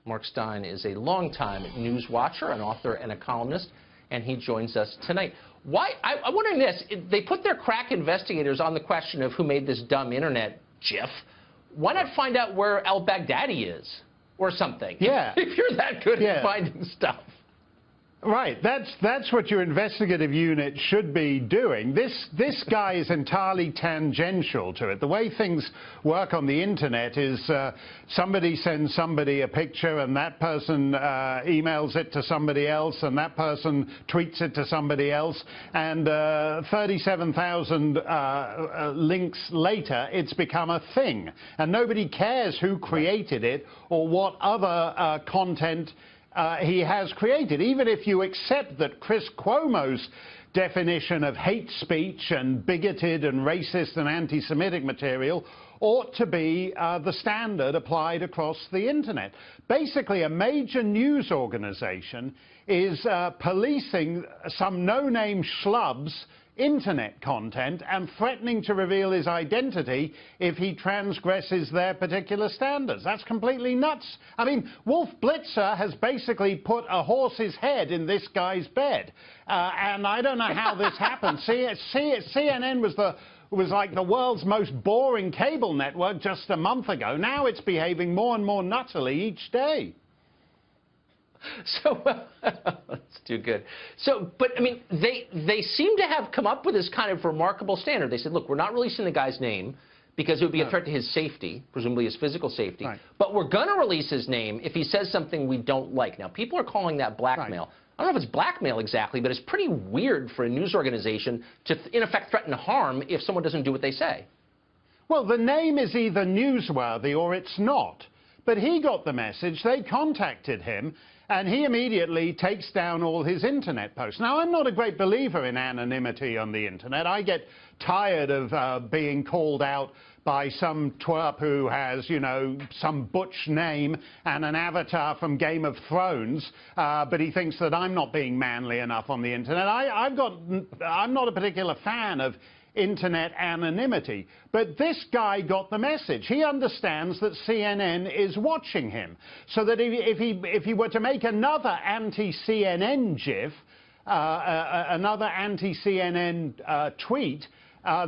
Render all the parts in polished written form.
Mark Steyn is a longtime news watcher, an author, and a columnist, and he joins us tonight. Why? I'm wondering this. They put their crack investigators on the question of who made this dumb internet GIF. Why not find out where al-Baghdadi is or something? Yeah. If you're that good at finding stuff. Right. That's what your investigative unit should be doing. This guy is entirely tangential to it. The way things work on the internet is somebody sends somebody a picture, and that person emails it to somebody else, and that person tweets it to somebody else, and 37,000 links later, it's become a thing, and nobody cares who created it or what other content he has created. Even if you accept that Chris Cuomo's definition of hate speech and bigoted and racist and anti-Semitic material ought to be the standard applied across the internet. Basically, a major news organization is policing some no-name schlub's internet content and threatening to reveal his identity if he transgresses their particular standards. That's completely nuts. I mean, Wolf Blitzer has basically put a horse's head in this guy's bed. And I don't know how this happened. CNN was like the world's most boring cable network just a month ago. Now it's behaving more and more nuttily each day. So, that's too good. So, but, I mean, they seem to have come up with this kind of remarkable standard. They said, look, we're not releasing the guy's name because it would be a threat to his safety, presumably his physical safety. Right. But we're going to release his name if he says something we don't like. Now, people are calling that blackmail. Right. I don't know if it's blackmail exactly, but it's pretty weird for a news organization to, in effect, threaten harm if someone doesn't do what they say. Well, the name is either newsworthy or it's not. But he got the message. They contacted him, and he immediately takes down all his internet posts. Now, I'm not a great believer in anonymity on the internet. I get tired of being called out by some twerp who has, you know, some butch name and an avatar from Game of Thrones, but he thinks that I'm not being manly enough on the internet. I'm not a particular fan of internet anonymity. But this guy got the message. He understands that CNN is watching him. So that if he were to make another anti-CNN GIF, another anti-CNN tweet,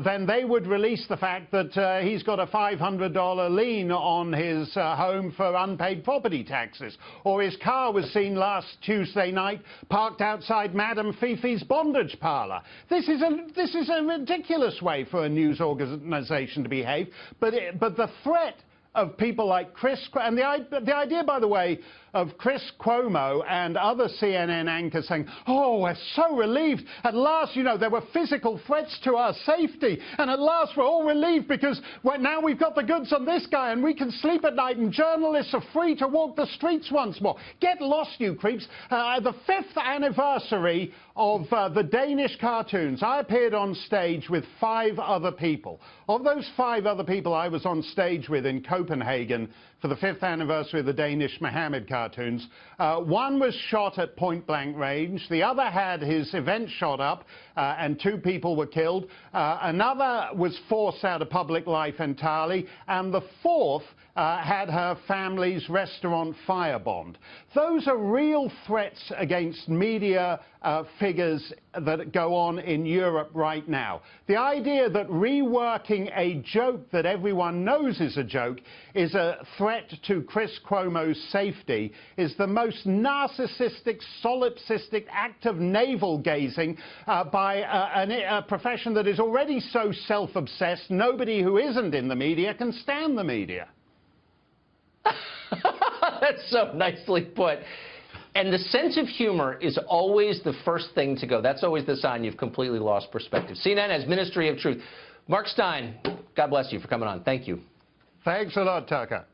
then they would release the fact that he's got a $500 lien on his home for unpaid property taxes, or his car was seen last Tuesday night parked outside Madame Fifi's bondage parlor. This is a ridiculous way for a news organization to behave, but the threat of people like Chris, and the idea, by the way, of Chris Cuomo and other CNN anchors saying, oh, we're so relieved. At last, you know, there were physical threats to our safety, and at last we're all relieved because now we've got the goods on this guy and we can sleep at night and journalists are free to walk the streets once more. Get lost, you creeps. The 5th anniversary of the Danish cartoons, I appeared on stage with 5 other people. Of those 5 other people I was on stage with in Copenhagen for the 5th anniversary of the Danish Mohammed cartoons, one was shot at point-blank range, the other had his event shot up, and 2 people were killed, another was forced out of public life entirely, and the 4th had her family's restaurant firebombed. Those are real threats against media figures that go on in Europe right now. The idea that reworking a joke that everyone knows is a joke is a threat to Chris Cuomo's safety is the most narcissistic, solipsistic act of navel-gazing by a profession that is already so self-obsessed, nobody who isn't in the media can stand the media. That's so nicely put. And the sense of humor is always the first thing to go. That's always the sign you've completely lost perspective. CNN has Ministry of Truth. Mark Steyn, God bless you for coming on. Thank you. Thanks a lot, Tucker.